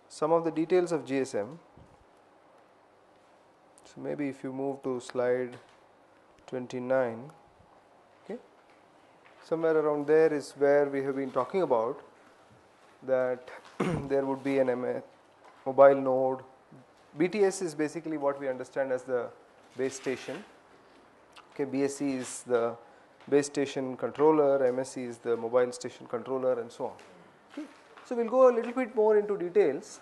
some of the details of GSM. So maybe if you move to slide 29, okay, somewhere around there is where we have been talking about that there would be an mobile node. BTS is basically what we understand as the base station. Okay, BSC is the base station controller, MSC is the mobile station controller, and so on. Okay. So we'll go a little bit more into details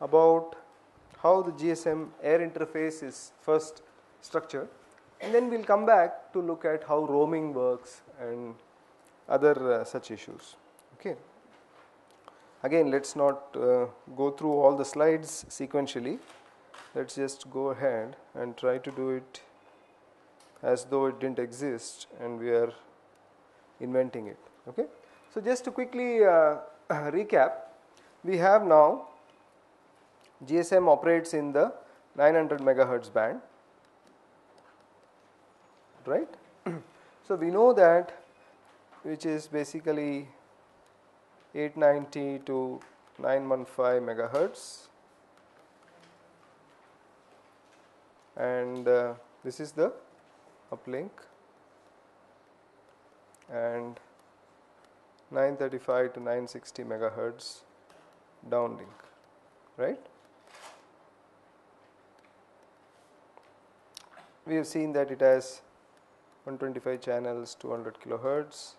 about how the GSM air interface is first structured, and then we'll come back to look at how roaming works and other such issues. Okay. Again, let's not go through all the slides sequentially. Let's just go ahead and try to do it as though it didn't exist and we are inventing it. Okay. So just to quickly recap, we have now GSM operates in the 900 megahertz band, right? So we know that, which is basically 890 to 915 megahertz, and this is the uplink, and 935 to 960 megahertz downlink, right? We have seen that it has 125 channels, 200 kilohertz.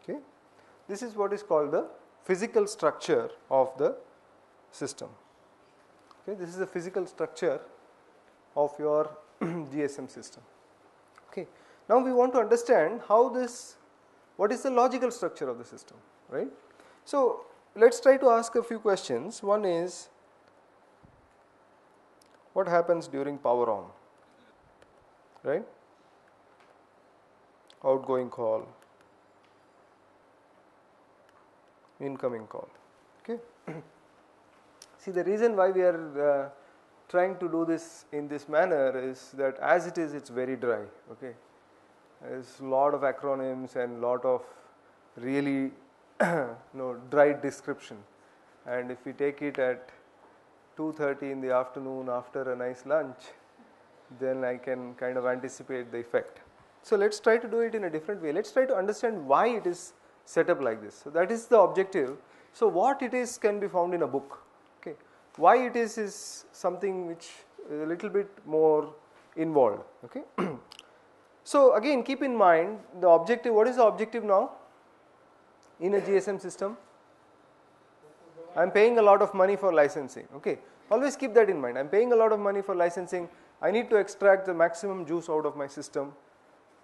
Okay. This is what is called the physical structure of the system. Okay. This is the physical structure of your GSM system. Okay. Now we want to understand how this, what is the logical structure of the system, right? So let's try to ask a few questions. One is, what happens during power on, right? Outgoing call, incoming call. Okay. See, the reason why we are trying to do this in this manner is that as it is, it's very dry. Okay. There's a lot of acronyms and lot of really dry description, and if we take it at 2:30 in the afternoon after a nice lunch, then I can kind of anticipate the effect. So let's try to do it in a different way. Let's try to understand why it is set up like this. So that is the objective. So what it is can be found in a book. Okay. Why it is something which is a little bit more involved. Okay. So again, keep in mind the objective. What is the objective now in a GSM system? I am paying a lot of money for licensing. Okay. Always keep that in mind. I am paying a lot of money for licensing. I need to extract the maximum juice out of my system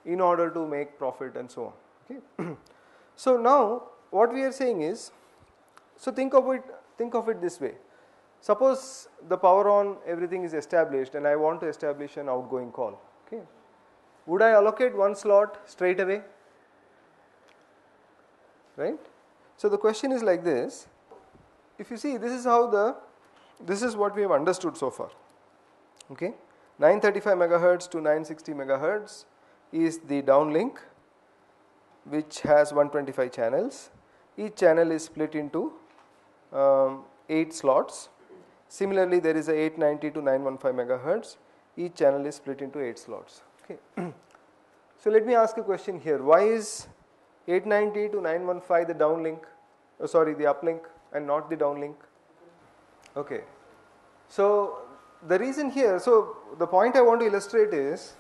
in order to make profit and so on. Okay. So now what we are saying is, so think of it this way. Suppose the power on, everything is established, and I want to establish an outgoing call. Okay. Would I allocate one slot straight away? Right? So the question is like this. If you see, this is what we have understood so far. Okay. 935 megahertz to 960 megahertz is the downlink, which has 125 channels. Each channel is split into 8 slots. Similarly, there is a 890 to 915 megahertz. Each channel is split into 8 slots. Okay. So let me ask a question here. Why is 890 to 915 the downlink? The uplink and not the downlink? Okay. So the reason here, so the point I want to illustrate is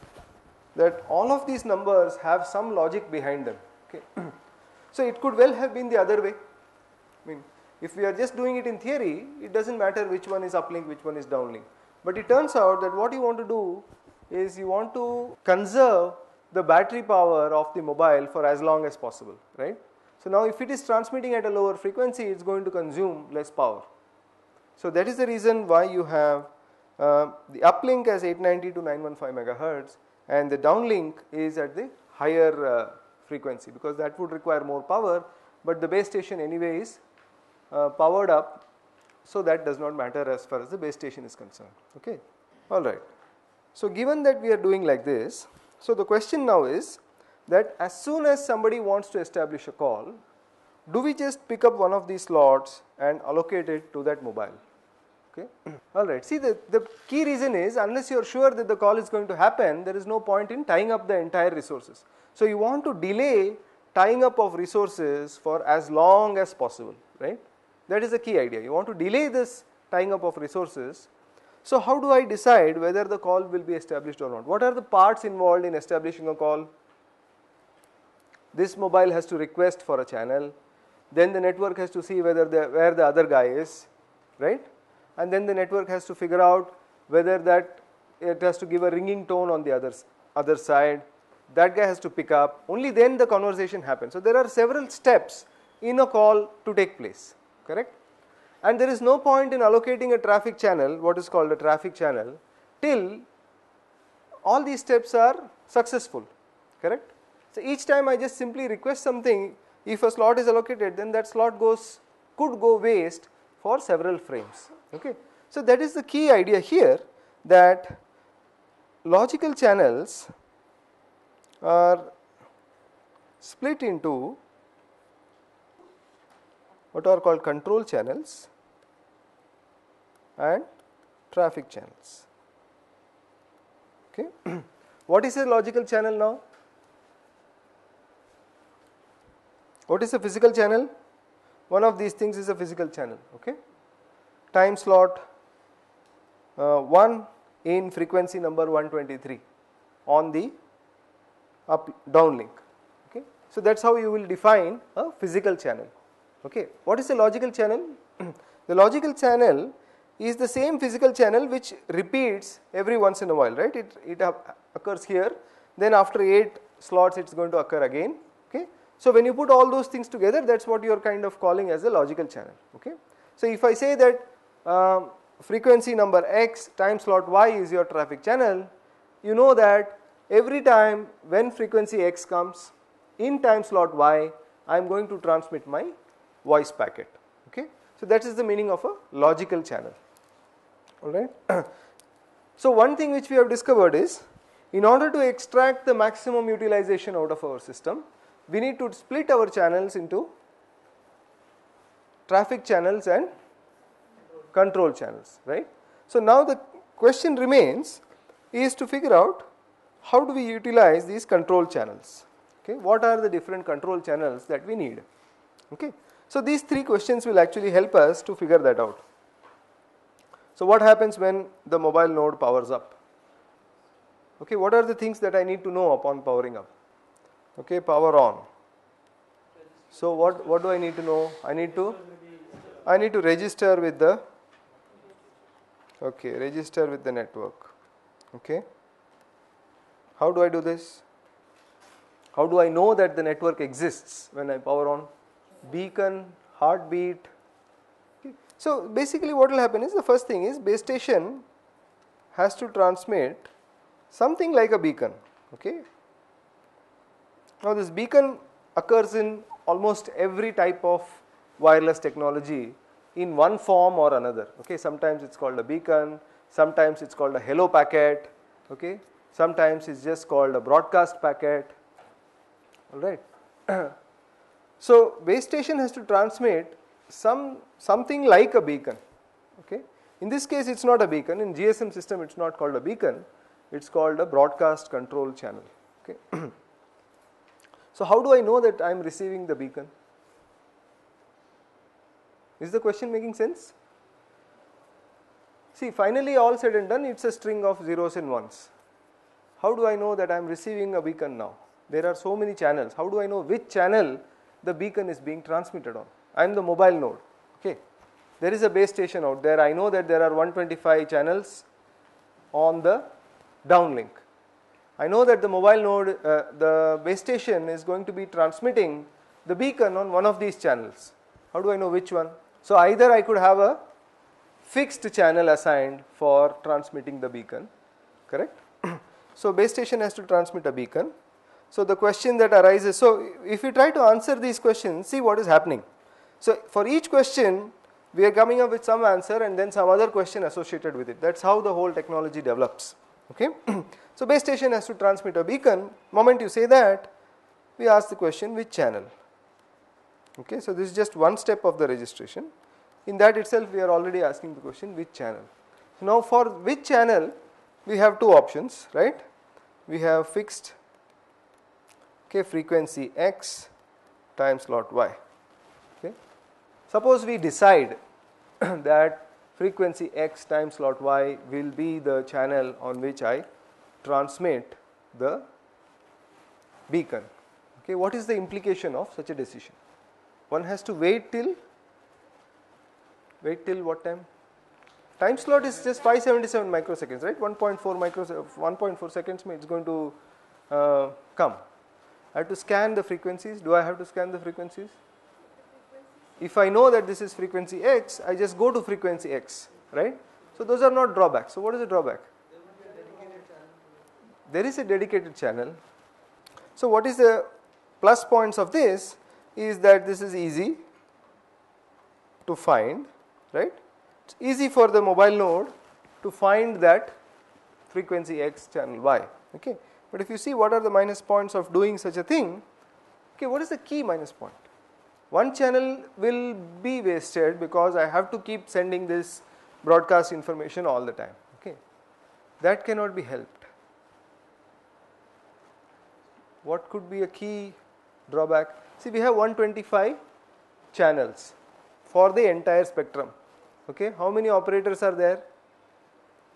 that all of these numbers have some logic behind them. Okay. So it could well have been the other way. I mean, if we are just doing it in theory, it doesn't matter which one is uplink, which one is downlink. But it turns out that what you want to do is you want to conserve the battery power of the mobile for as long as possible, right? So now if it is transmitting at a lower frequency, it's going to consume less power. So that is the reason why you have the uplink as 890 to 915 megahertz and the downlink is at the higher frequency, because that would require more power, but the base station anyway is powered up, so that does not matter as far as the base station is concerned. Okay. Alright. So given that we are doing like this, so the question now is that as soon as somebody wants to establish a call, do we just pick up one of these slots and allocate it to that mobile? Okay. Alright, see the key reason is, unless you are sure that the call is going to happen, there is no point in tying up the entire resources. So you want to delay tying up of resources for as long as possible, right? That is the key idea. You want to delay this tying up of resources. So how do I decide whether the call will be established or not? What are the parts involved in establishing a call? This mobile has to request for a channel, then the network has to see where the other guy is, right? And then the network has to figure out whether that it has to give a ringing tone on the other side. That guy has to pick up. Only then the conversation happens. So there are several steps in a call to take place, correct? And there is no point in allocating a traffic channel, what is called a traffic channel, till all these steps are successful, correct? So each time I just simply request something, if a slot is allocated, then that slot could go waste for several frames. Okay. So that is the key idea here, that logical channels are split into what are called control channels and traffic channels. Okay. What is a logical channel now? What is a physical channel? One of these things is a physical channel. Okay. Time slot 1 in frequency number 123 on the downlink. Okay. So that's how you will define a physical channel. Okay. What is a logical channel? The logical channel is the same physical channel which repeats every once in a while, right? It occurs here, then after 8 slots it's going to occur again. Okay. So when you put all those things together, that's what you are kind of calling as a logical channel. Okay. So if I say that frequency number X time slot Y is your traffic channel, you know that every time when frequency X comes in time slot Y, I am going to transmit my voice packet. Okay. So that is the meaning of a logical channel. Alright. So one thing which we have discovered is, in order to extract the maximum utilization out of our system, we need to split our channels into traffic channels and control channels, right? So now the question remains is to figure out how do we utilize these control channels. Okay, what are the different control channels that we need? Okay, so these 3 questions will actually help us to figure that out. So what happens when the mobile node powers up? Okay, what are the things that I need to know upon powering up? Okay, power on. So what do I need to know? I need to register with the network. Okay. How do I do this? How do I know that the network exists when I power on? Beacon, heartbeat. Okay. So basically what will happen is, the first thing is base station has to transmit something like a beacon. Okay. Now this beacon occurs in almost every type of wireless technology in one form or another. Okay, sometimes it's called a beacon, sometimes it's called a hello packet. Okay, sometimes it's just called a broadcast packet. All right. So base station has to transmit something like a beacon. Okay, in this case it's not a beacon. In GSM system it's not called a beacon. It's called a broadcast control channel. Okay. So how do I know that I am receiving the beacon? Is the question making sense? See, finally all said and done, it's a string of zeros and ones. How do I know that I am receiving a beacon now? There are so many channels. How do I know which channel the beacon is being transmitted on? I am the mobile node. Okay. There is a base station out there. I know that there are 125 channels on the downlink. I know that the mobile node, the base station is going to be transmitting the beacon on one of these channels. How do I know which one? So either I could have a fixed channel assigned for transmitting the beacon, correct? So base station has to transmit a beacon. So the question that arises, so if you try to answer these questions, see what is happening. So for each question, we are coming up with some answer and then some other question associated with it. That's how the whole technology develops. Okay. So base station has to transmit a beacon. Moment you say that, we ask the question which channel. Okay, so this is just one step of the registration. In that itself we are already asking the question which channel. So now for which channel we have two options, right? We have fixed frequency x time slot y. Okay. Suppose we decide that frequency x time slot y will be the channel on which I transmit the beacon. Okay, what is the implication of such a decision? One has to wait till what time? Time slot is just 577 microseconds, right? 1.4 seconds it's going to come. I have to scan the frequencies. Do I have to scan the frequencies? If I know that this is frequency x, I just go to frequency x, right? So those are not drawbacks. So what is the drawback? There is a dedicated channel. So what is the plus points of this is that this is easy to find, right? It's easy for the mobile node to find that frequency x channel y. Okay. But if you see what are the minus points of doing such a thing, okay, what is the key minus point? One channel will be wasted because I have to keep sending this broadcast information all the time. Okay. That cannot be helped. What could be a key drawback? See, we have 125 channels for the entire spectrum. Okay, how many operators are there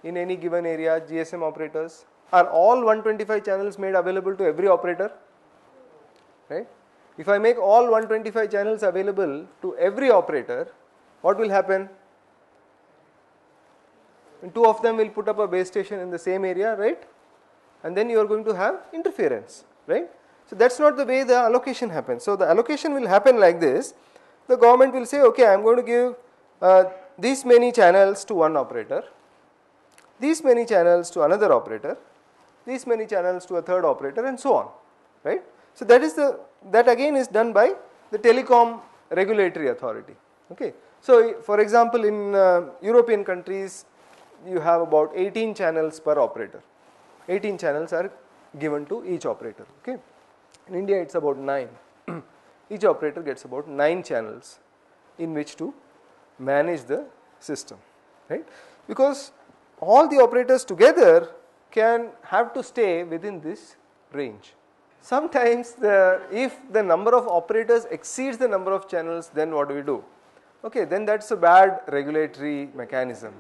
in any given area? GSM operators. Are all 125 channels made available to every operator? Right? If I make all 125 channels available to every operator, what will happen? And two of them will put up a base station in the same area, right? And then you are going to have interference, right? So that's not the way the allocation happens. So the allocation will happen like this. The government will say, okay, I am going to give these many channels to one operator, these many channels to another operator, these many channels to a third operator, and so on, right? So that again is done by the telecom regulatory authority. Okay. So for example, in European countries, you have about 18 channels per operator. 18 channels are given to each operator. Okay. In India, it's about 9. Each operator gets about 9 channels in which to manage the system, right? Because all the operators together can have to stay within this range. Sometimes if the number of operators exceeds the number of channels, then what do we do? Okay, then that's a bad regulatory mechanism.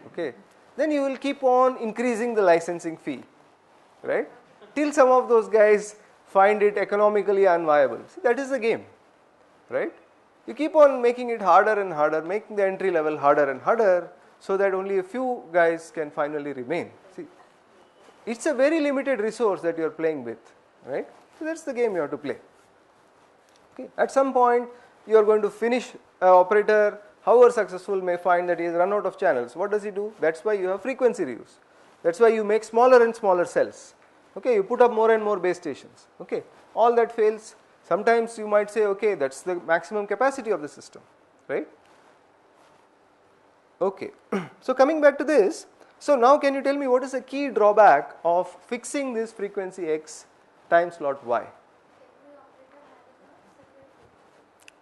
Okay, then you will keep on increasing the licensing fee, right? Till some of those guys find it economically unviable. See, that is the game, right? You keep on making it harder and harder, making the entry level harder and harder, so that only a few guys can finally remain. See, it's a very limited resource that you are playing with, right? So that's the game you have to play. Okay. At some point, you are going to finish an operator, however successful, may find that he has run out of channels. What does he do? That's why you have frequency reuse. That's why you make smaller and smaller cells. Okay, you put up more and more base stations. Okay, all that fails. Sometimes you might say, okay, that's the maximum capacity of the system, right? Okay, so coming back to this, so now can you tell me what is the key drawback of fixing this frequency x time slot y?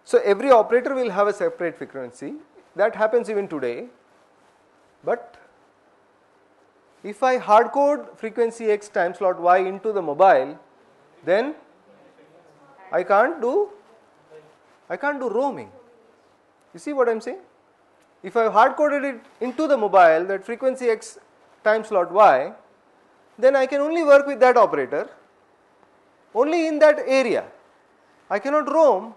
So every operator will have a separate frequency. That happens even today. But if I hard code frequency x time slot y into the mobile, then I can't do roaming. You see what I am saying? If I hard coded it into the mobile, that frequency x time slot y, then I can only work with that operator only in that area. I cannot roam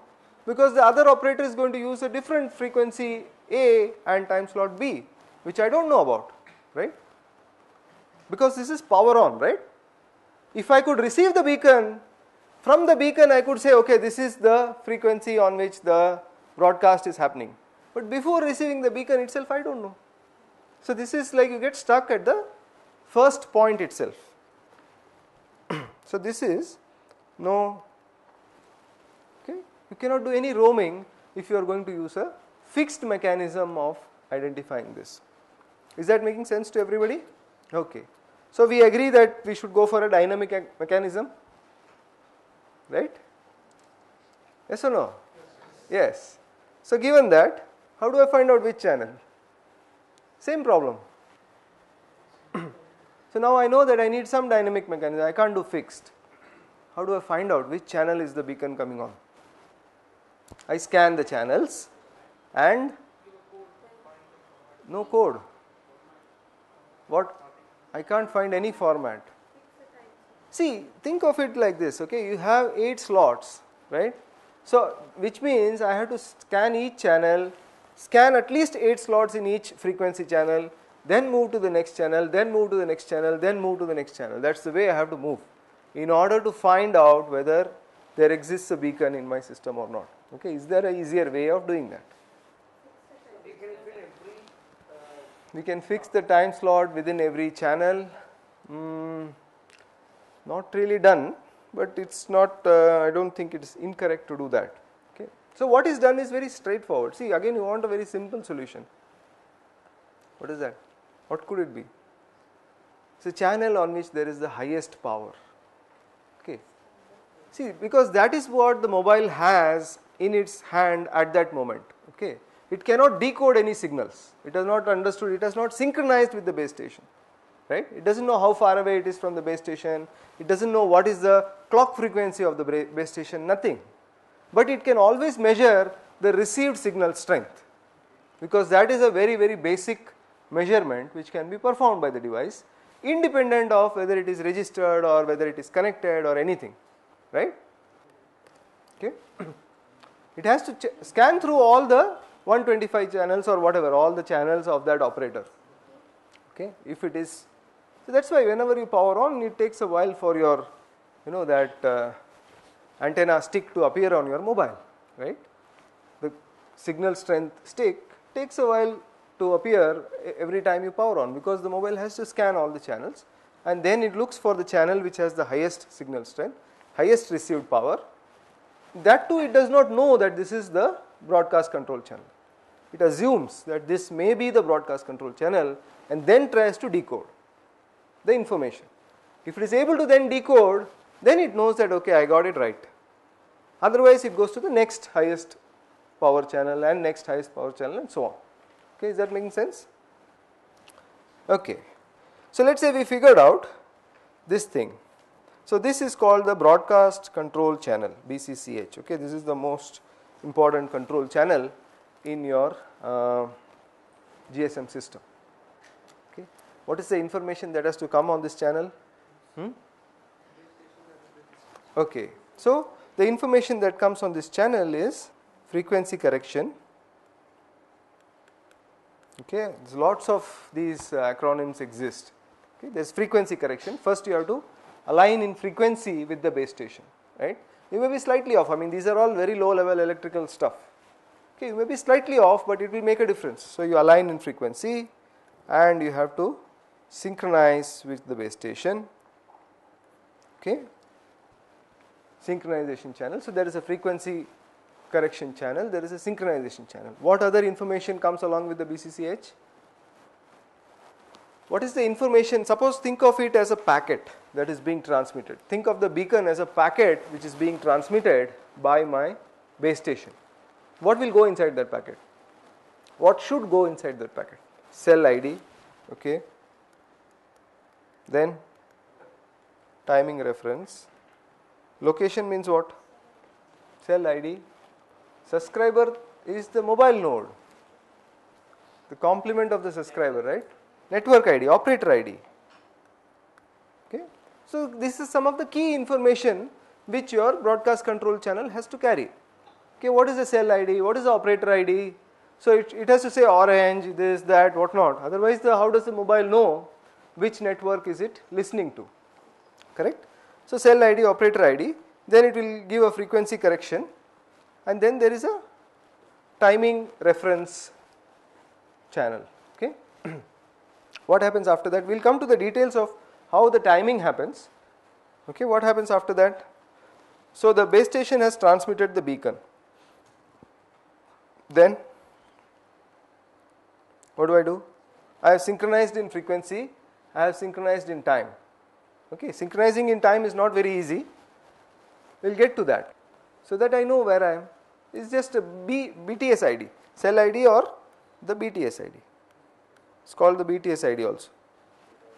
because the other operator is going to use a different frequency A and time slot B, which I don't know about, right? Because this is power on, right? If I could receive the beacon, from the beacon I could say, okay, this is the frequency on which the broadcast is happening. But before receiving the beacon itself, I don't know. So this is like you get stuck at the first point itself. So this is no, okay, you cannot do any roaming if you are going to use a fixed mechanism of identifying this. Is that making sense to everybody? Okay. So we agree that we should go for a dynamic mechanism, right? Yes or no? Yes. So given that, how do I find out which channel? Same problem. So now I know that I need some dynamic mechanism, I can't do fixed. How do I find out which channel is the beacon coming on? I scan the channels and no code. What? I can't find any format. See, think of it like this, okay, you have 8 slots, right? So, which means I have to scan each channel, scan at least 8 slots in each frequency channel, then move to the next channel, then move to the next channel, then move to the next channel. That's the way I have to move in order to find out whether there exists a beacon in my system or not. Okay, is there an easier way of doing that? We can fix the time slot within every channel. Not really done, but it's not, I don't think it is incorrect to do that. Okay. So what is done is very straightforward. See, again you want a very simple solution. What is that? What could it be? It's a channel on which there is the highest power. Okay. See, because that is what the mobile has in its hand at that moment. Okay. It cannot decode any signals. It has not understood, it has not synchronized with the base station. Right? It doesn't know how far away it is from the base station. It doesn't know what is the clock frequency of the base station, nothing. But it can always measure the received signal strength, because that is a very, very basic measurement which can be performed by the device independent of whether it is registered or whether it is connected or anything, right? Okay. It has to scan through all the 125 channels or whatever, all the channels of that operator. Okay. If it is, so that's why whenever you power on, it takes a while for your, that antenna stick to appear on your mobile, right? The signal strength stick takes a while to appear every time you power on, because the mobile has to scan all the channels and then it looks for the channel which has the highest signal strength, highest received power. That too, it does not know that this is the broadcast control channel. It assumes that this may be the broadcast control channel and then tries to decode the information. If it is able to then decode, then it knows that okay, I got it right. Otherwise, it goes to the next highest power channel and next highest power channel and so on. Okay, is that making sense? Okay. So let's say we figured out this thing. So this is called the broadcast control channel, BCCH. Okay, this is the most important control channel in your GSM system. Okay, what is the information that has to come on this channel? Okay, so the information that comes on this channel is frequency correction. Okay, there's lots of these acronyms exist. Okay, there's frequency correction. First you have to align in frequency with the base station, right? You may be slightly off. I mean, these are all very low level electrical stuff. Okay, you may be slightly off, but it will make a difference. So you align in frequency and you have to synchronize with the base station. Okay, synchronization channel. So there is a frequency correction channel, there is a synchronization channel. What other information comes along with the BCCH? What is the information? Suppose think of it as a packet that is being transmitted. Think of the beacon as a packet which is being transmitted by my base station. What will go inside that packet? What should go inside that packet? Cell ID, okay. Then timing reference. Location means what? Cell ID. Subscriber is the mobile node, the complement of the subscriber, right? Network ID, operator ID. Okay. So this is some of the key information which your broadcast control channel has to carry. Okay, what is the cell ID? What is the operator ID? So it has to say orange, this, that, what not. Otherwise, how does the mobile know which network is it listening to? Correct? So cell ID, operator ID, then it will give a frequency correction, and then there is a timing reference channel. Okay. What happens after that? We will come to the details of how the timing happens. Okay, what happens after that? So the base station has transmitted the beacon. Then what do? I have synchronized in frequency, I have synchronized in time. Okay, synchronizing in time is not very easy. We will get to that. So that I know where I am. is just a BTS ID, cell ID or the BTS ID. It's called the BTS ID also.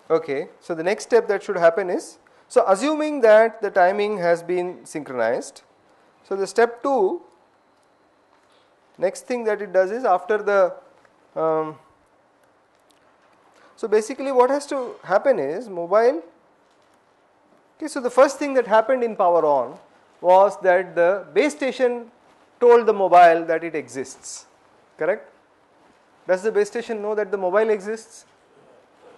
Okay, so the next step that should happen is, so assuming that the timing has been synchronized, so the step 2, next thing that it does is after the, so basically what has to happen is mobile, okay, so the first thing that happened in power on was that the base station told the mobile that it exists, correct? Does the base station know that the mobile exists?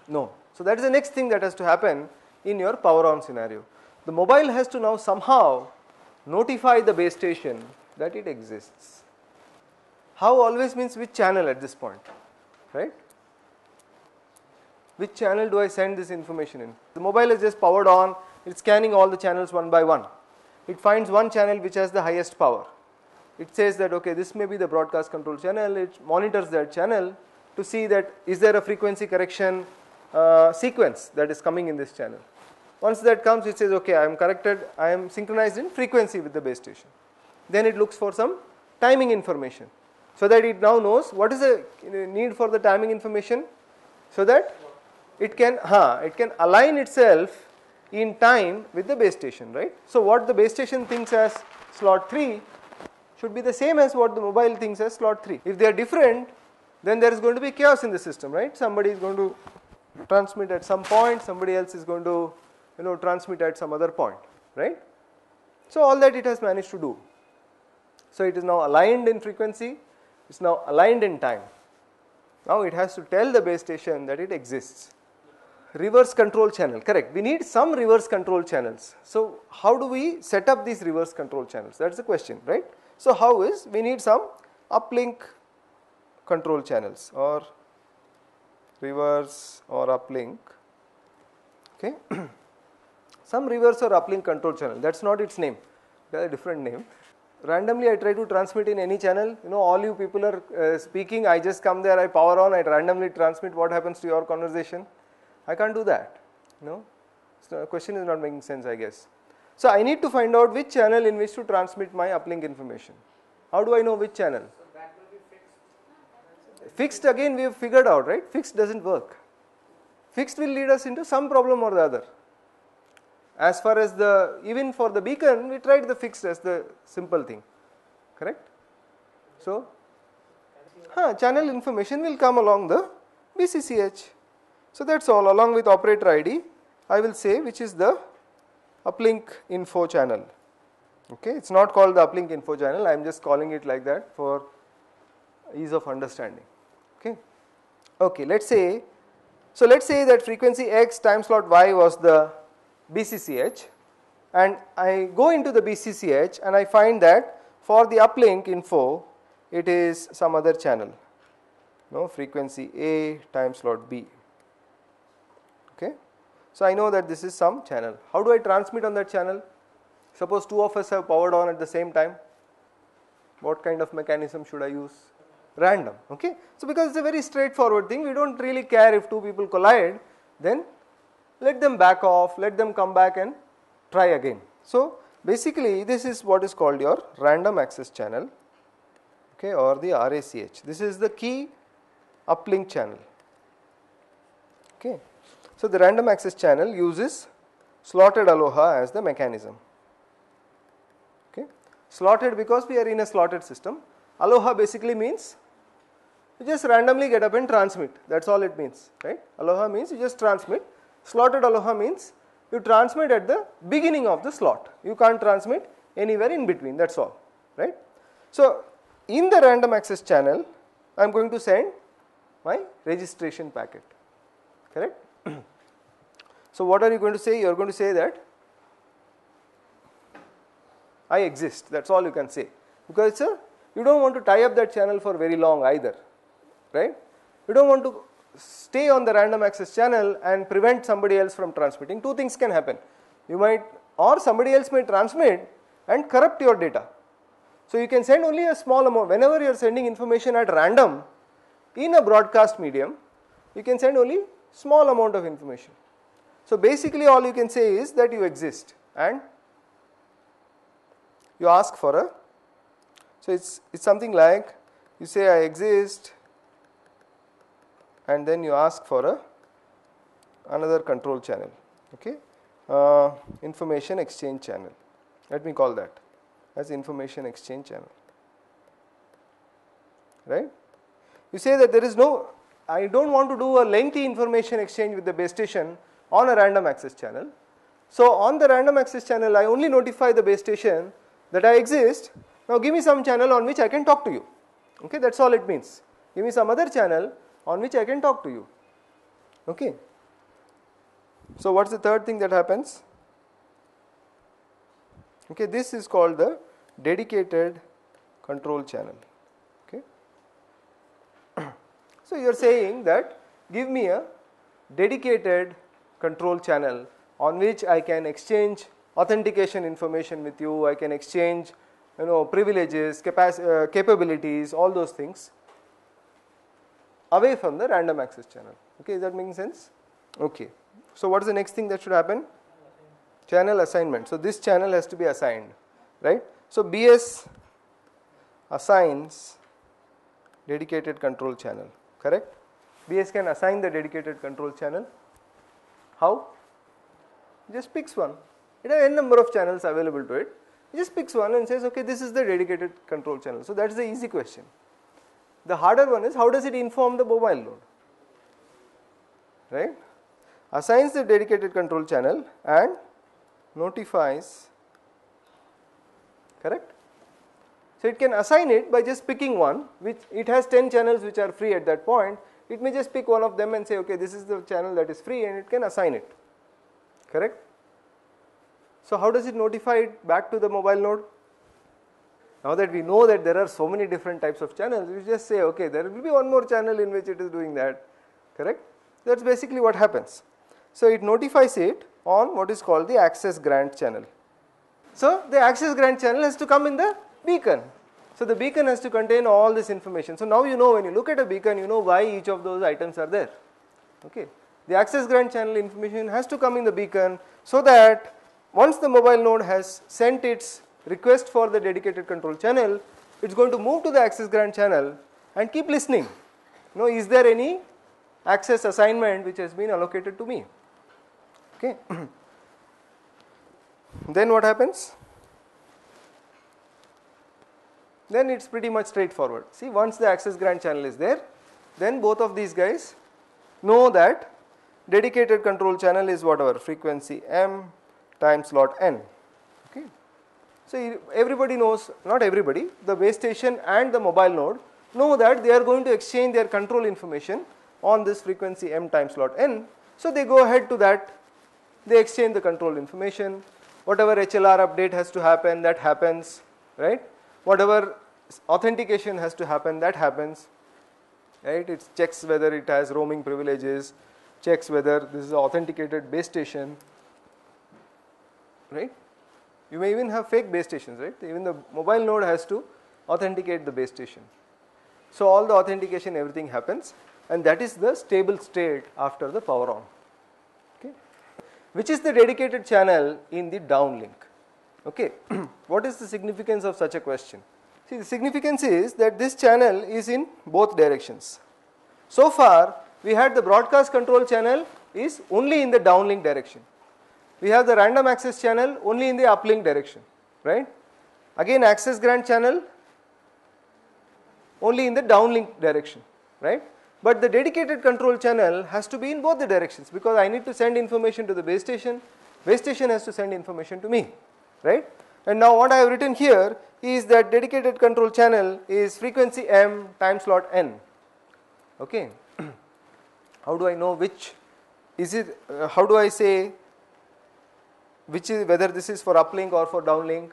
No. So that is the next thing that has to happen in your power on scenario. The mobile has to now somehow notify the base station that it exists. How always means which channel at this point, right? Which channel do I send this information in? The mobile is just powered on, it's scanning all the channels one by one. It finds one channel which has the highest power. It says that okay, this may be the broadcast control channel, it monitors that channel to see that is there a frequency correction sequence that is coming in this channel. Once that comes, it says okay, I am corrected, I am synchronized in frequency with the base station. Then it looks for some timing information, so that it now knows what is the need for the timing information, so that it can align itself in time with the base station, right? So what the base station thinks as slot 3 should be the same as what the mobile thinks as slot 3. If they are different, then there is going to be chaos in the system, right? Somebody is going to transmit at some point, somebody else is going to transmit at some other point, right? So all that it has managed to do. So it is now aligned in frequency, it's now aligned in time. Now it has to tell the base station that it exists. Reverse control channel, correct. We need some reverse control channels. So how do we set up these reverse control channels? That's the question, right? So how is, we need some uplink control channels or reverse or uplink, okay. Some reverse or uplink control channel, that's not its name, it has a different name. Randomly I try to transmit in any channel, all you people are speaking, I just come there, I power on, I randomly transmit, what happens to your conversation? I can't do that, so the question is not making sense, I guess. So I need to find out which channel in which to transmit my uplink information. How do I know which channel? So that will be fixed. Fixed again we have figured out, right? Fixed doesn't work. Fixed will lead us into some problem or the other. As far as even for the beacon, we tried the fixed as the simple thing, correct? So, channel information will come along the BCCH. So that's all, along with operator ID, I will say which is the uplink info channel. Okay, it's not called the uplink info channel, I am just calling it like that for ease of understanding. Okay, let's say that frequency X time slot Y was the BCCH, and I go into the BCCH and I find that for the uplink info it is some other channel, frequency A time slot B. Okay, so I know that this is some channel. How do I transmit on that channel? Suppose two of us have powered on at the same time. What kind of mechanism should I use? Random. Okay, so because it's a very straightforward thing, we don't really care if two people collide, then let them back off, let them come back and try again. So basically this is what is called your random access channel, okay, or the RACH. This is the key uplink channel. Okay, so the random access channel uses slotted aloha as the mechanism. Okay, slotted because we are in a slotted system. Aloha basically means you just randomly get up and transmit. That's all it means, right? Aloha means you just transmit. Slotted aloha means you transmit at the beginning of the slot. You can't transmit anywhere in between, that's all, right? So in the random access channel, I am going to send my registration packet, correct? So what are you going to say? You are going to say that I exist, that's all you can say, because you don't want to tie up that channel for very long either, right? You don't want to stay on the random access channel and prevent somebody else from transmitting. Two things can happen. You might, or somebody else may transmit and corrupt your data. So you can send only a small amount. Whenever you are sending information at random in a broadcast medium, you can send only small amount of information. So basically all you can say is that you exist and you ask for a So it's something like you say I exist, and then you ask for another control channel, okay, information exchange channel. Let me call that as information exchange channel, right? You say that there is no, I don't want to do a lengthy information exchange with the base station on a random access channel. So on the random access channel, I only notify the base station that I exist. Now give me some channel on which I can talk to you. Okay, that's all it means. Give me some other channel on which I can talk to you. Okay. So what's the third thing that happens? Okay, this is called the dedicated control channel. Okay. So you are saying that give me a dedicated control channel on which I can exchange authentication information with you, I can exchange privileges, capabilities, all those things away from the random access channel. Okay, is that making sense? Okay. So what is the next thing that should happen? Channel assignment. So this channel has to be assigned, right? So BS assigns dedicated control channel, correct? BS can assign the dedicated control channel. How? Just picks one. It has n number of channels available to it. It just picks one and says, okay, this is the dedicated control channel. So that's the easy question. The harder one is, how does it inform the mobile node? Right? Assigns the dedicated control channel and notifies, correct? So it can assign it by just picking one, which it has 10 channels which are free at that point. It may just pick one of them and say, okay, this is the channel that is free, and it can assign it, correct? So how does it notify it back to the mobile node? Now that we know that there are so many different types of channels, we just say, okay, there will be one more channel in which it is doing that, correct? That's basically what happens. So it notifies it on what is called the access grant channel. So the access grant channel has to come in the beacon. So the beacon has to contain all this information. So now you know, when you look at a beacon, you know why each of those items are there. Okay. The access grant channel information has to come in the beacon, so that once the mobile node has sent its request for the dedicated control channel, it's going to move to the access grant channel and keep listening. Is there any access assignment which has been allocated to me? Okay. Then what happens? Then it's pretty much straightforward. See, once the access grant channel is there, then both of these guys know that dedicated control channel is whatever, frequency m times slot n. Okay. So everybody knows, not everybody, the base station and the mobile node know that they are going to exchange their control information on this frequency m times slot n. So they go ahead to that, they exchange the control information. Whatever HLR update has to happen, that happens, right? Whatever authentication has to happen, that happens, right? It checks whether it has roaming privileges, checks whether this is an authenticated base station, right? You may even have fake base stations, right? Even the mobile node has to authenticate the base station. So all the authentication, everything happens, and that is the stable state after the power on. Okay. Which is the dedicated channel in the downlink. Okay. What is the significance of such a question? See, the significance is that this channel is in both directions. So far, we had the broadcast control channel is only in the downlink direction. We have the random access channel only in the uplink direction, right? Again, access grant channel only in the downlink direction, right? But the dedicated control channel has to be in both the directions, because I need to send information to the base station has to send information to me, right? And now what I have written here is that dedicated control channel is frequency m times slot n. Okay. How do I know which is it? How do I say which is, whether this is for uplink or for downlink?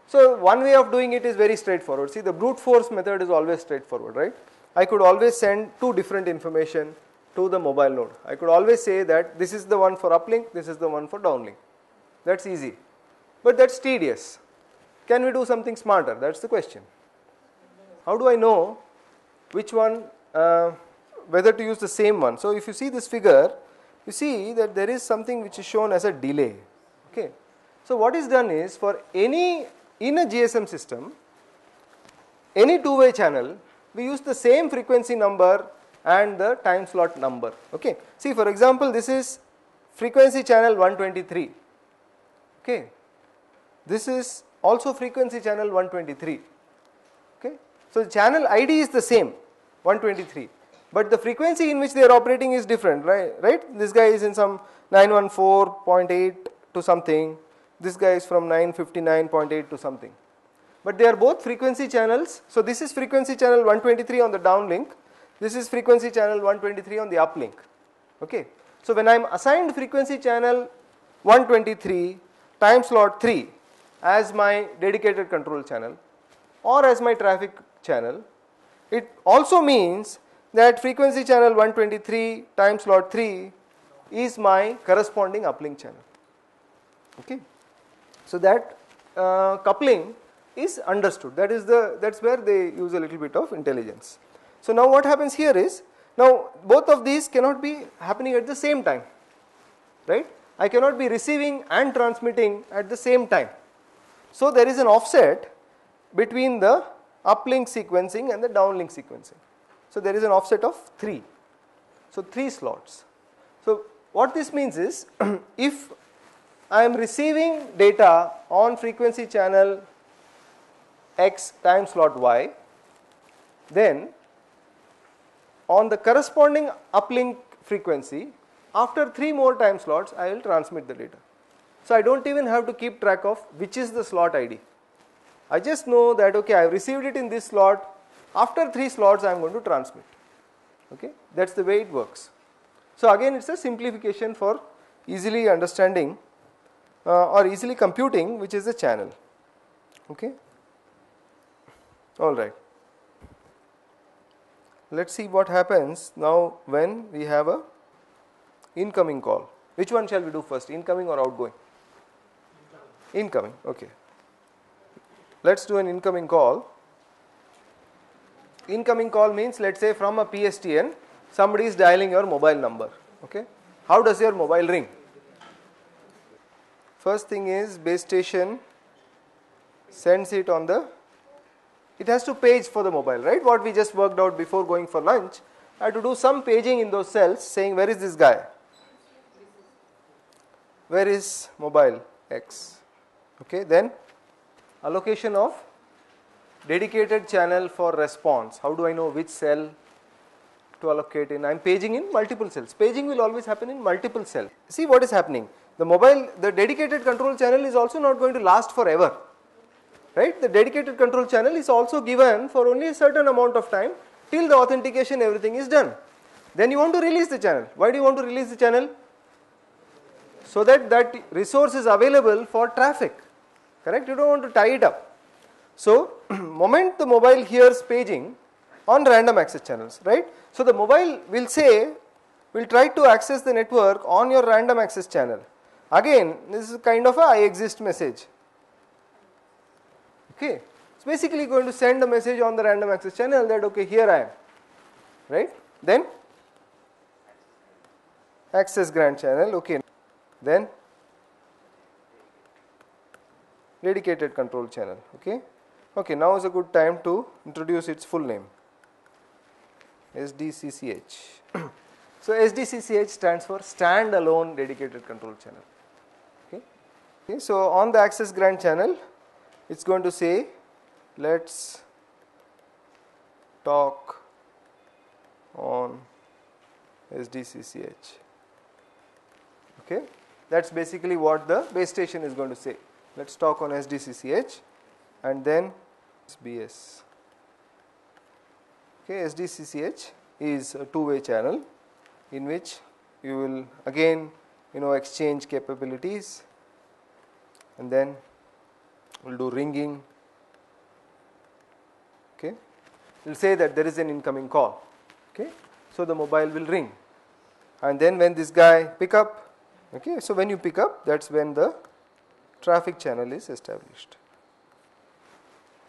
So one way of doing it is very straightforward. See, the brute force method is always straightforward, right? I could always send two different information to the mobile node. I could always say that this is the one for uplink, this is the one for downlink. That's easy. But that's tedious. Can we do something smarter? That's the question. How do I know which one, whether to use the same one? So if you see this figure, you see that there is something which is shown as a delay. Okay. So what is done is, for any in a GSM system, any two-way channel, we use the same frequency number and the time slot number. Okay. See, for example, this is frequency channel 123. Okay. This is also frequency channel 123. Okay. So the channel ID is the same, 123, but the frequency in which they are operating is different, right? This guy is in some 914.8 to something. This guy is from 959.8 to something. But they are both frequency channels. So this is frequency channel 123 on the downlink. This is frequency channel 123 on the uplink. Okay. So when I am assigned frequency channel 123 time slot 3 as my dedicated control channel or as my traffic channel, it also means that frequency channel 123 time slot 3 is my corresponding uplink channel. Okay. So that coupling is understood. That's where they use a little bit of intelligence. So now what happens here is, now both of these cannot be happening at the same time, right? I cannot be receiving and transmitting at the same time. So there is an offset between the uplink sequencing and the downlink sequencing. So there is an offset of 3. So 3 slots. So what this means is, if I am receiving data on frequency channel X time slot Y, then on the corresponding uplink frequency, after 3 more time slots, I will transmit the data. So I don't even have to keep track of which is the slot ID. I just know that, okay, I have received it in this slot. After 3 slots, I am going to transmit. Okay, that's the way it works. So again, it's a simplification for easily understanding or easily computing which is the channel. Okay. All right. Let's see what happens now when we have a incoming call. Which one shall we do first, incoming or outgoing? Incoming. Okay. Let's do an incoming call. Incoming call means, let's say from a PSTN, somebody is dialing your mobile number. Okay. How does your mobile ring? First thing is, base station sends it on the, it has to page for the mobile, right? What we just worked out before going for lunch. I had to do some paging in those cells saying, where is this guy? Where is mobile X? Okay, then allocation of dedicated channel for response. How do I know which cell to allocate in? I am paging in multiple cells. Paging will always happen in multiple cells. See what is happening. The dedicated control channel is also not going to last forever. Right? The dedicated control channel is also given for only a certain amount of time till the authentication, everything is done. Then you want to release the channel. Why do you want to release the channel? So that that resource is available for traffic. Correct? You don't want to tie it up. So, moment the mobile hears paging on random access channels, right? So the mobile will say, will try to access the network on your random access channel. Again, this is kind of a I exist message. Okay, it's basically going to send a message on the random access channel that, okay, here I am, right? Then access grant channel, okay. Then dedicated control channel, okay. Okay, now is a good time to introduce its full name, SDCCH. So SDCCH stands for standalone dedicated control channel. Okay. Okay, so on the access grant channel, it's going to say, let's talk on SDCCH. Okay, that's basically what the base station is going to say. Let's talk on SDCCH, and then BS. Okay, SDCCH is a two-way channel in which you will again, exchange capabilities, and then we'll do ringing. Okay, we'll say that there is an incoming call. Okay, so the mobile will ring, and then when this guy pick up, okay, so when you pick up, that's when the traffic channel is established.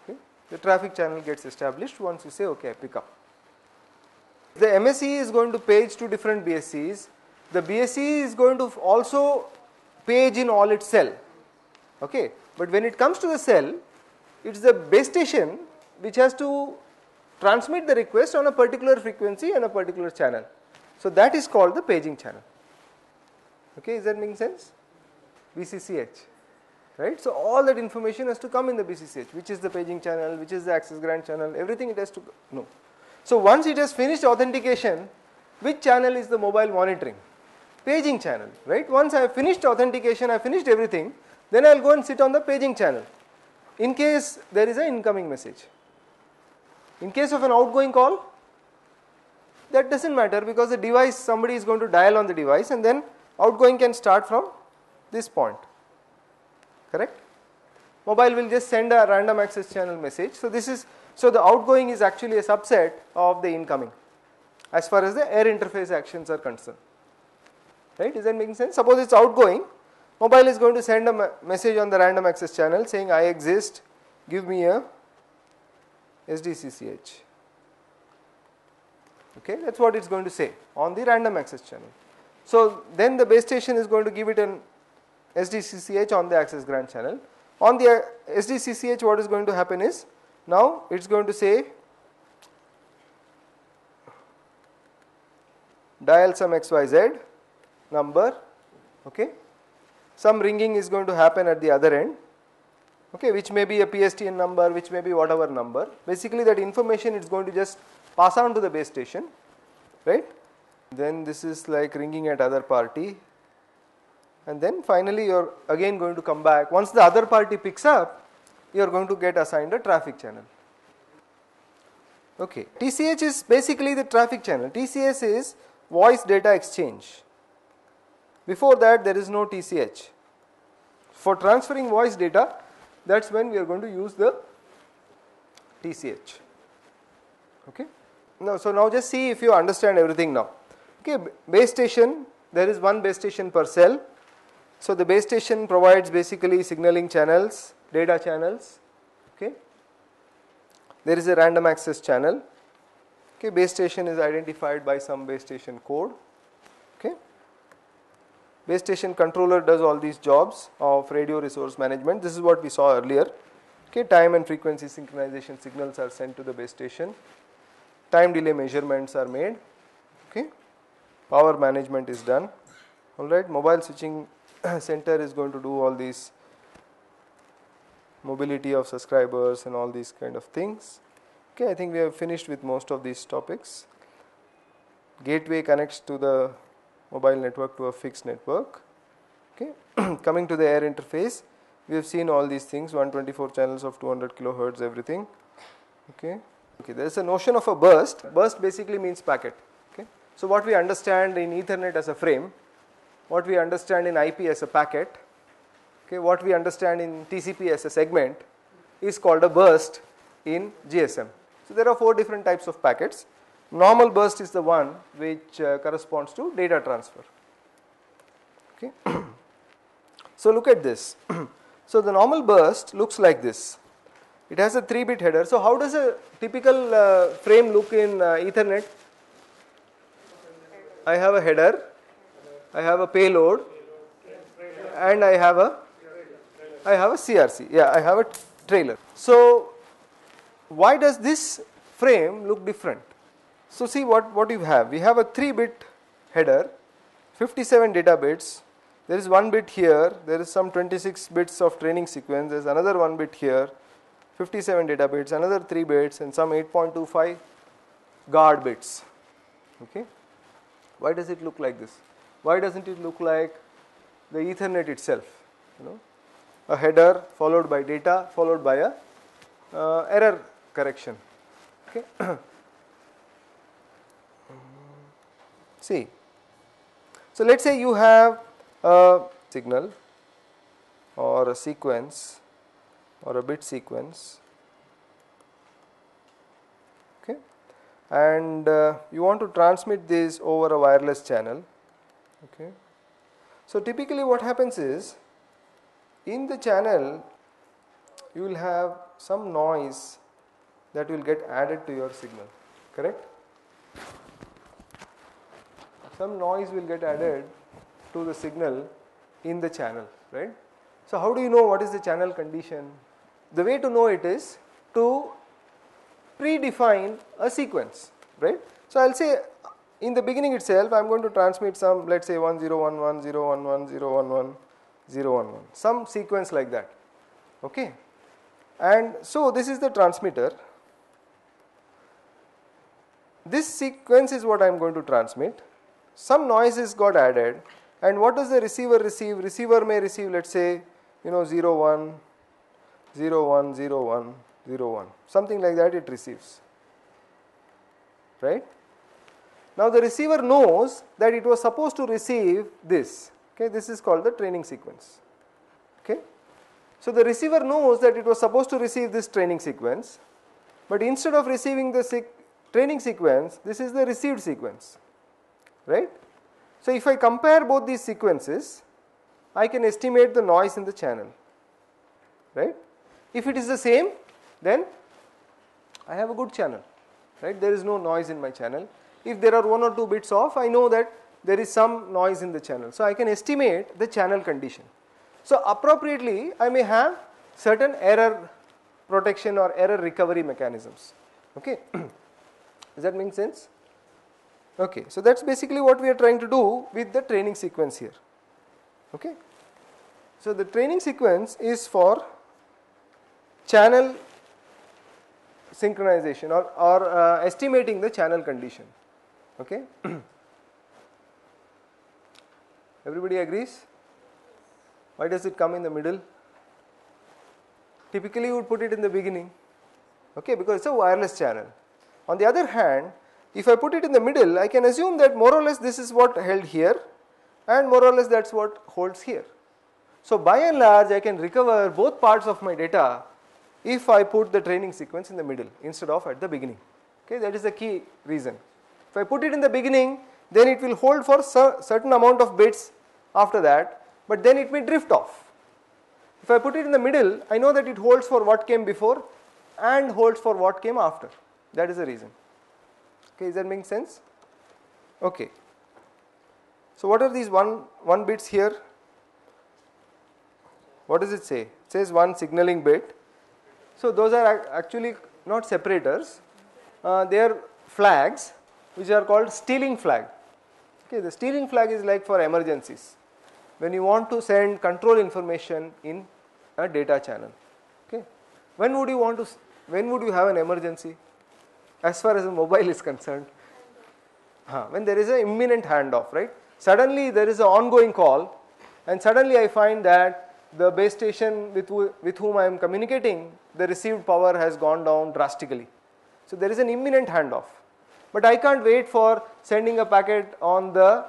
Okay, the traffic channel gets established once you say, okay, I pick up. The MSE is going to page to different BSCs. The BSC is going to also page in all its cell. Okay, but when it comes to the cell, it is the base station which has to transmit the request on a particular frequency and a particular channel. So that is called the paging channel. Okay, is that making sense? BCCH, right? So all that information has to come in the BCCH, which is the paging channel, which is the access grant channel, everything it has to know. So once it has finished authentication, which channel is the mobile monitoring? Paging channel, right? Once I have finished authentication, I have finished everything, then I will go and sit on the paging channel in case there is an incoming message. In case of an outgoing call, that doesn't matter because the device, somebody is going to dial on the device and then outgoing can start from this point, correct? Mobile will just send a random access channel message. So the outgoing is actually a subset of the incoming as far as the air interface actions are concerned, right? Is that making sense? Suppose it's outgoing, mobile is going to send a message on the random access channel saying I exist, give me a SDCCH. Okay, that's what it's going to say on the random access channel. So then the base station is going to give it an SDCCH on the access grant channel. On the SDCCH, what is going to happen is, now it's going to say dial some XYZ number, okay. Some ringing is going to happen at the other end, okay, which may be a PSTN number, which may be whatever number. Basically that information is going to just pass on to the base station, right? Then this is like ringing at other party, and then finally you are again going to come back. Once the other party picks up, you are going to get assigned a traffic channel. Okay, TCH is basically the traffic channel. TCS is voice data exchange. Before that there is no TCH. For transferring voice data, that's when we are going to use the TCH. Okay. Now just see if you understand everything now. Okay, base station, there is one base station per cell. So the base station provides basically signaling channels, data channels. Okay. There is a random access channel. Okay, base station is identified by some base station code. Okay. Base station controller does all these jobs of radio resource management. This is what we saw earlier. Okay, time and frequency synchronization signals are sent to the base station. Time delay measurements are made. Okay, power management is done. All right, mobile switching center is going to do all these mobility of subscribers and all these kind of things. Okay, I think we have finished with most of these topics. Gateway connects to the mobile network to a fixed network. Okay, coming to the air interface, we have seen all these things, 124 channels of 200 kilohertz, everything. Okay, there is a notion of a burst. Burst basically means packet. Okay, so what we understand in Ethernet as a frame, what we understand in IP as a packet, okay, what we understand in TCP as a segment is called a burst in GSM. So there are 4 different types of packets. Normal burst is the one which corresponds to data transfer. Okay. So look at this. So the normal burst looks like this. It has a 3-bit header. So how does a typical frame look in Ethernet? I have a header, I have a payload, and I have a CRC. Yeah, I have a trailer. So why does this frame look different? So see what you have. We have a 3-bit header, 57 data bits. There is 1 bit here. There is some 26 bits of training sequence. There is another 1 bit here, 57 data bits, another 3 bits, and some 8.25 guard bits. Okay. Why does it look like this? Why doesn't it look like the Ethernet itself? You know, a header followed by data followed by a error correction. Okay. See, so let's say you have a signal or a sequence or a bit sequence, okay, and you want to transmit this over a wireless channel. Okay, so typically what happens is, in the channel you will have some noise that will get added to your signal, correct? Some noise will get added to the signal in the channel, right? So how do you know what is the channel condition? the way to know it is to predefine a sequence, right? So I'll say in the beginning itself I'm going to transmit some, let's say 1011, 011, 011, 011, some sequence like that, okay? And so this is the transmitter. This sequence is what I am going to transmit. Some noises got added, and what does the receiver receive? Receiver may receive, let's say, 01, 01, 01, 01, something like that it receives, right? Now the receiver knows that it was supposed to receive this, okay? This is called the training sequence, okay? So the receiver knows that it was supposed to receive this training sequence, but instead of receiving the training sequence, this is the received sequence, right? So if I compare both these sequences, I can estimate the noise in the channel, right? If it is the same, then I have a good channel, right? There is no noise in my channel. If there are 1 or 2 bits off, I know that there is some noise in the channel. So I can estimate the channel condition. So appropriately, I may have certain error protection or error recovery mechanisms, okay? Does that make sense? Okay, so that's basically what we are trying to do with the training sequence here, okay? So the training sequence is for channel synchronization or estimating the channel condition, okay? Everybody agrees? Why does it come in the middle? Typically you would put it in the beginning, okay, because it's a wireless channel. On the other hand, if I put it in the middle, I can assume that more or less this is what held here and more or less that's what holds here. So by and large I can recover both parts of my data if I put the training sequence in the middle instead of at the beginning, okay? That is the key reason. If I put it in the beginning, then it will hold for certain amount of bits after that, but then it may drift off. If I put it in the middle, I know that it holds for what came before and holds for what came after. That is the reason. Okay, is that making sense? Okay. So what are these one bits here? What does it say? It says 1 signaling bit. So those are actually not separators. They are flags which are called stealing flag. Okay, the stealing flag is like for emergencies, when you want to send control information in a data channel. Okay, when would you have an emergency? As far as a mobile is concerned, when there is an imminent handoff, right? Suddenly there is an ongoing call, and suddenly I find that the base station with whom I am communicating, the received power has gone down drastically. So there is an imminent handoff, but I can't wait for sending a packet on the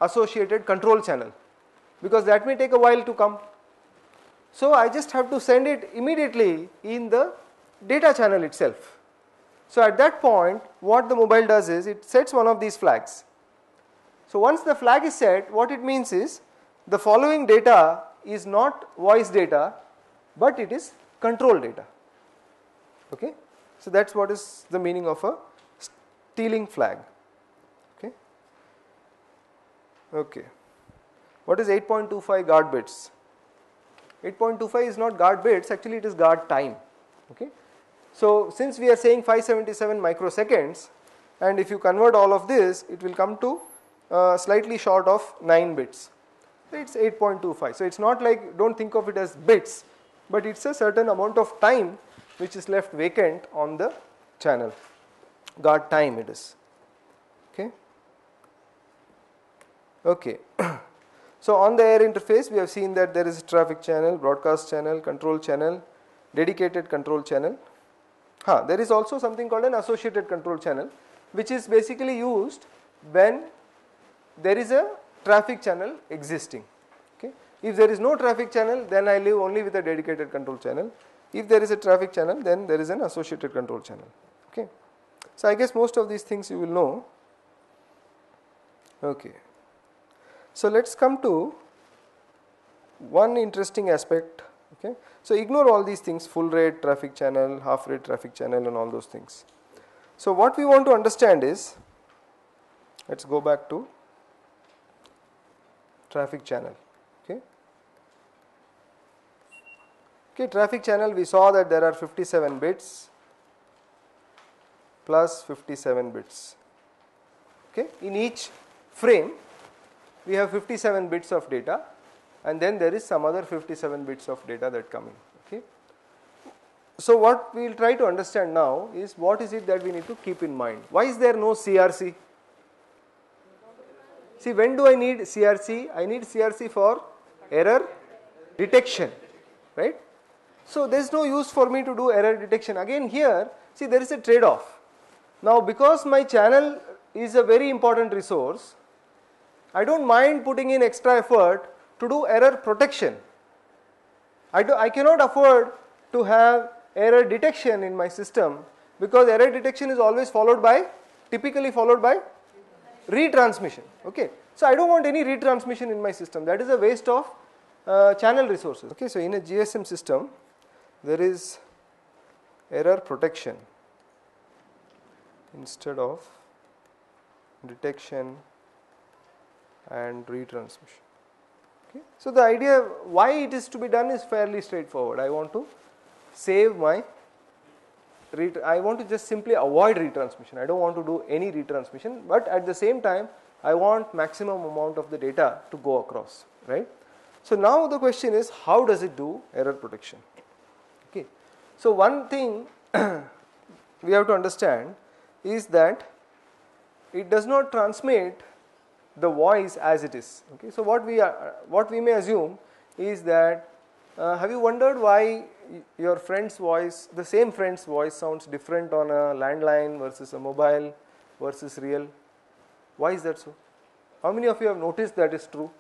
associated control channel, because that may take a while to come. So I just have to send it immediately in the data channel itself. So at that point, what the mobile does is it sets one of these flags. So once the flag is set, what it means is the following data is not voice data, but it is control data. Okay, so that's what is the meaning of a stealing flag. Okay. Okay. What is 8.25 guard bits? 8.25 is not guard bits, actually it is guard time. Okay. So since we are saying 577 microseconds, and if you convert all of this, it will come to slightly short of 9 bits. So it's 8.25. So it's not like, don't think of it as bits, but it's a certain amount of time which is left vacant on the channel. Guard time it is. Okay. Okay. So on the air interface, we have seen that there is a traffic channel, broadcast channel, control channel, dedicated control channel. There is also something called an associated control channel, which is basically used when there is a traffic channel existing. Okay. If there is no traffic channel, then I live only with a dedicated control channel. If there is a traffic channel, then there is an associated control channel. Okay. So I guess most of these things you will know. Okay. So let's come to one interesting aspect. Okay. So ignore all these things, full rate traffic channel, half rate traffic channel and all those things. So what we want to understand is, let's go back to traffic channel. Okay. Okay, traffic channel, we saw that there are 57 bits plus 57 bits. Okay, in each frame we have 57 bits of data, and then there is some other 57 bits of data that come in. Okay. So what we will try to understand now is what is it that we need to keep in mind. Why is there no CRC? See, when do I need CRC? I need CRC for error detection, right? So there is no use for me to do error detection. Again here, see, there is a trade-off. Now because my channel is a very important resource, I don't mind putting in extra effort to do error protection. I cannot afford to have error detection in my system, because error detection is always typically followed by retransmission. Okay, so I don't want any retransmission in my system. That is a waste of channel resources. Okay, so in a GSM system there is error protection instead of detection and retransmission. Okay. So the idea why it is to be done is fairly straightforward. I want to save my I want to just simply avoid retransmission. I don't want to do any retransmission, but at the same time I want maximum amount of the data to go across, right? So now the question is, how does it do error protection? Okay. So one thing we have to understand is that it does not transmit the voice as it is. Okay. So what we may assume is that have you wondered why your friend's voice, the same friend's voice, sounds different on a landline versus a mobile versus real? Why is that so? How many of you have noticed that is true?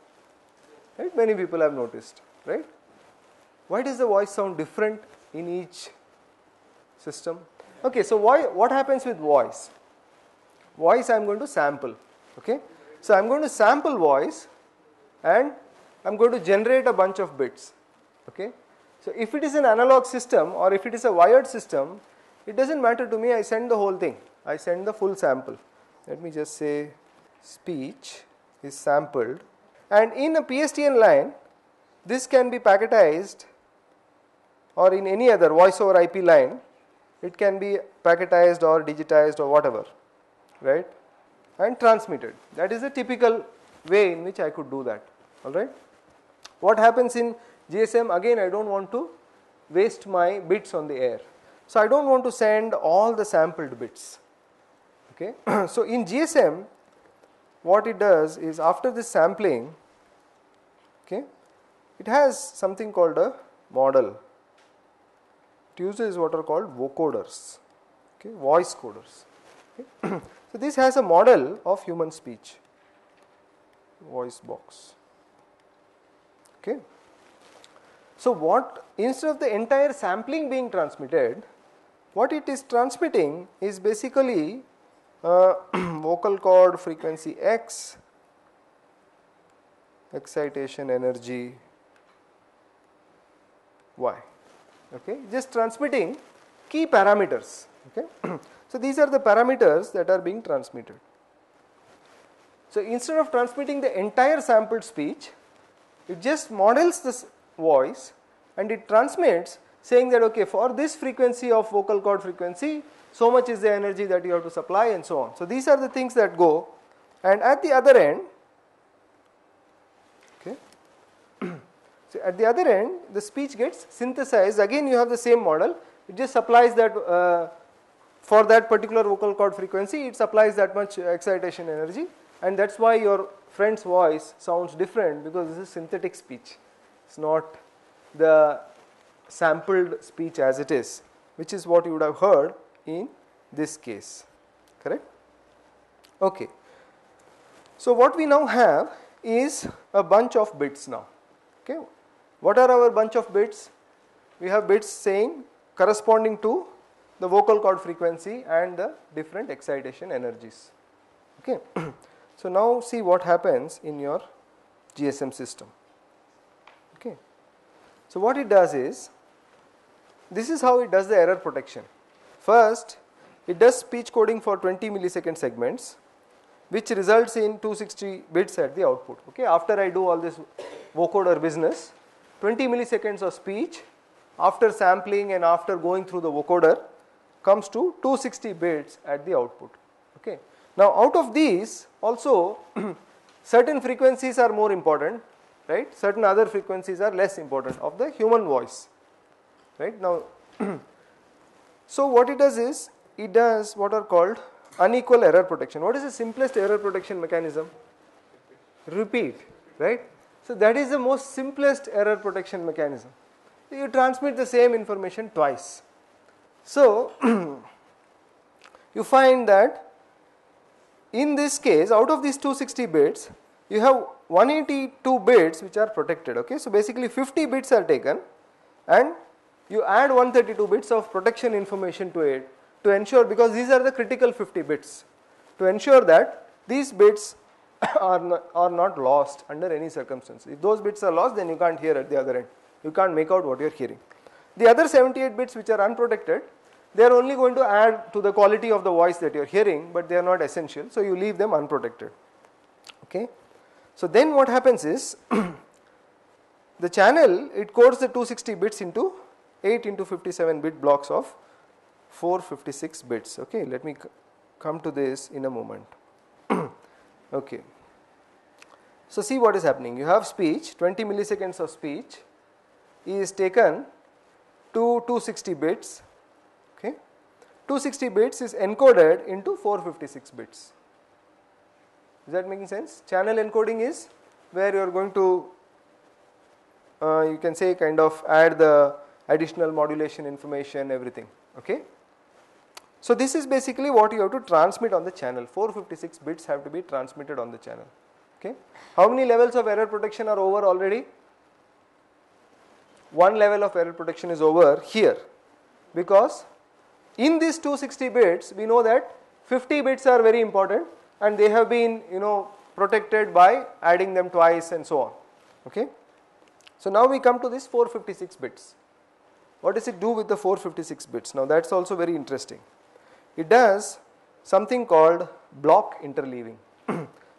Right? Many people have noticed, right? Why does the voice sound different in each system? Okay, so what happens with voice? Voice I am going to sample. Okay, so I am going to sample voice and I am going to generate a bunch of bits. Okay, so if it is an analog system or if it is a wired system, it doesn't matter to me. I send the whole thing. I send the full sample. Let me just say speech is sampled, and in a PSTN line this can be packetized, or in any other voice over IP line it can be packetized or digitized or whatever, right, and transmitted. That is a typical way in which I could do that. Alright. What happens in GSM? Again, I don't want to waste my bits on the air, so I don't want to send all the sampled bits. Okay. So in GSM what it does is, after this sampling, okay, it has something called a model. It uses what are called vocoders, okay, voice coders. Okay. So this has a model of human speech, voice box. Okay. So what, instead of the entire sampling being transmitted, what it is transmitting is basically vocal cord frequency X, excitation energy Y. Okay, just transmitting key parameters. Okay. So these are the parameters that are being transmitted. So instead of transmitting the entire sampled speech, it just models this voice and it transmits saying that, okay, for this frequency of vocal cord frequency, so much is the energy that you have to supply, and so on. So these are the things that go, and at the other end, okay, so at the other end the speech gets synthesized. Again you have the same model, it just supplies that for that particular vocal cord frequency it supplies that much excitation energy, and that's why your friend's voice sounds different, because this is synthetic speech. It's not the sampled speech as it is, which is what you would have heard in this case, correct? Okay. So what we now have is a bunch of bits now. Okay. What are our bunch of bits? We have bits saying corresponding to the vocal cord frequency and the different excitation energies. Okay. So now see what happens in your GSM system. Okay. So what it does is, this is how it does the error protection. First, it does speech coding for 20 millisecond segments, which results in 260 bits at the output. Okay. After I do all this vocoder business, 20 milliseconds of speech after sampling and after going through the vocoder comes to 260 bits at the output. Okay. Now out of these also certain frequencies are more important, right? Certain other frequencies are less important of the human voice, right? Now so what it does is it does what are called unequal error protection. What is the simplest error protection mechanism? Repeat, right? So that is the most simplest error protection mechanism. You transmit the same information twice. So you find that in this case, out of these 260 bits, you have 182 bits which are protected. Okay, so basically 50 bits are taken and you add 132 bits of protection information to it to ensure, because these are the critical 50 bits, to ensure that these bits are not lost under any circumstance. If those bits are lost, then you can't hear at the other end. You can't make out what you are hearing. The other 78 bits which are unprotected, they are only going to add to the quality of the voice that you are hearing, but they are not essential, so you leave them unprotected. Okay. So then what happens is the channel, it codes the 260 bits into 8 into 57 bit blocks of 456 bits. Okay, let me come to this in a moment. Okay. So see what is happening. You have speech, 20 milliseconds of speech is taken to 260 bits. Okay, 260 bits is encoded into 456 bits. Is that making sense? Channel encoding is where you are going to you can say kind of add the additional modulation information, everything. Okay. So this is basically what you have to transmit on the channel. 456 bits have to be transmitted on the channel. Okay. How many levels of error protection are over already? One level of error protection is over here, because in these 260 bits we know that 50 bits are very important and they have been protected by adding them twice and so on. Okay. So now we come to this 456 bits. What does it do with the 456 bits? Now that's also very interesting. It does something called block interleaving.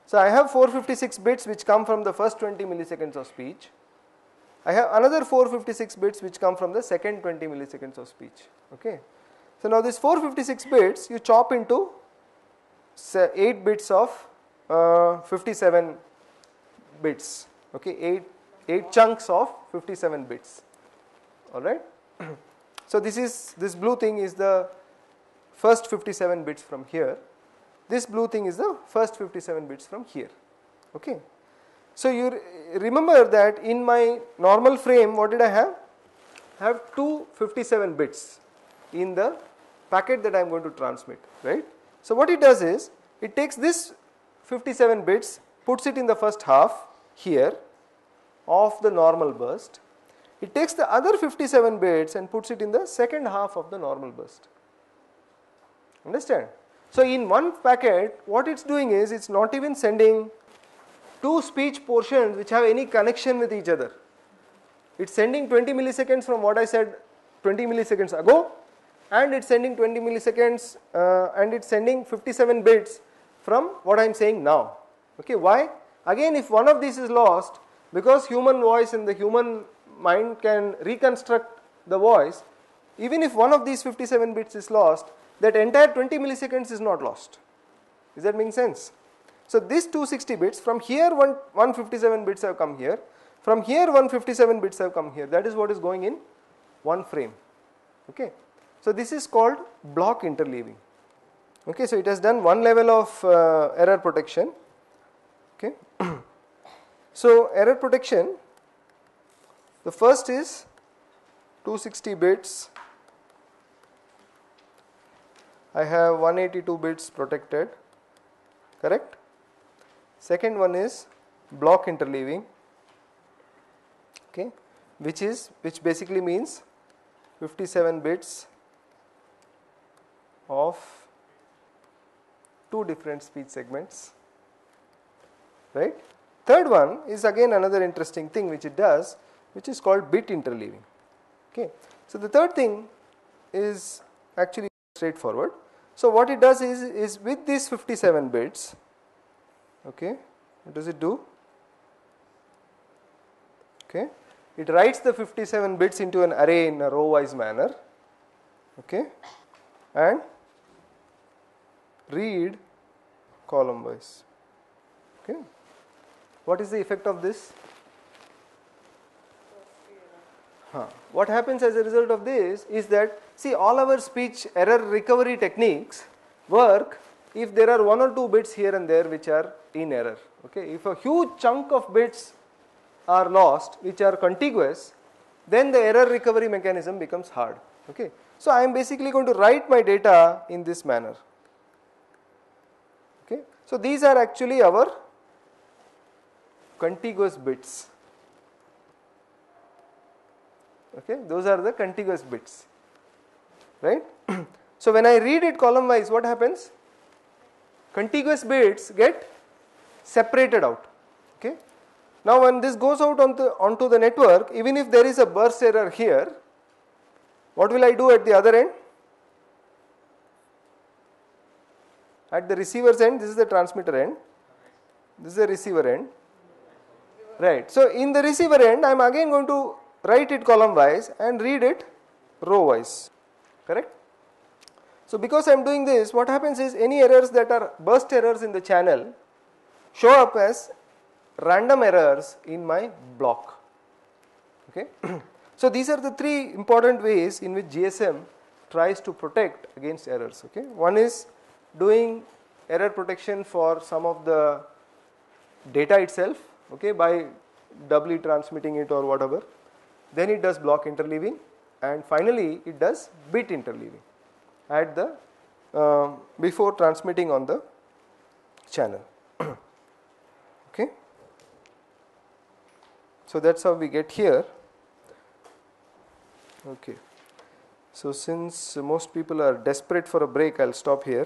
So I have 456 bits which come from the first 20 milliseconds of speech. I have another 456 bits which come from the second 20 milliseconds of speech. Okay. So now this 456 bits you chop into 8 bits of 57 bits. Okay, 8 chunks of 57 bits. All right. So this blue thing is the first 57 bits from here. This blue thing is the first 57 bits from here. Okay. So you remember that in my normal frame, what did I have? I have two 57 bits in the packet that I am going to transmit, right? So what it does is, it takes this 57 bits, puts it in the first half here of the normal burst. It takes the other 57 bits and puts it in the second half of the normal burst. Understand? So in one packet, what it's doing is, it's not even sending two speech portions which have any connection with each other. It's sending 20 milliseconds from what I said 20 milliseconds ago, and it's sending 20 milliseconds and it's sending 57 bits from what I'm saying now. Okay, why? Again, if one of these is lost, because human voice and the human mind can reconstruct the voice, even if one of these 57 bits is lost, that entire 20 milliseconds is not lost. Is that making sense? So this 260 bits, from here 157 bits have come here, from here 157 bits have come here. That is what is going in one frame. Okay. So this is called block interleaving. Okay, so it has done one level of error protection. Okay. So error protection, the first is 260 bits. I have 182 bits protected, correct? Second one is block interleaving, okay, which basically means 57 bits of two different speech segments, right? Third one is again another interesting thing which it does, which is called bit interleaving. Okay, so the third thing is actually straightforward. So what it does is with these 57 bits, okay, what does it do? Okay, it writes the 57 bits into an array in a row wise manner, okay, and read column wise. Okay. What is the effect of this? What happens as a result of this is that, see, all our speech error recovery techniques work if there are 1 or 2 bits here and there which are in error. Okay. If a huge chunk of bits are lost which are contiguous, then the error recovery mechanism becomes hard. Okay. So I am basically going to write my data in this manner. Okay. So these are actually our contiguous bits. Okay, those are the contiguous bits, right? So when I read it column wise, what happens? Contiguous bits get separated out. Okay. Now when this goes out onto the network, even if there is a burst error here, what will I do at the other end? At the receiver's end, this is the transmitter end, this is the receiver end, right? So in the receiver end, I am again going to write it column wise and read it row wise, correct? So because I am doing this, what happens is any errors that are burst errors in the channel show up as random errors in my block. Okay. So these are the 3 important ways in which GSM tries to protect against errors. Okay. One is doing error protection for some of the data itself, okay, by doubly transmitting it or whatever. Then it does block interleaving, and finally it does bit interleaving at the before transmitting on the channel. Okay. So that's how we get here. Okay. So since most people are desperate for a break, I'll stop here.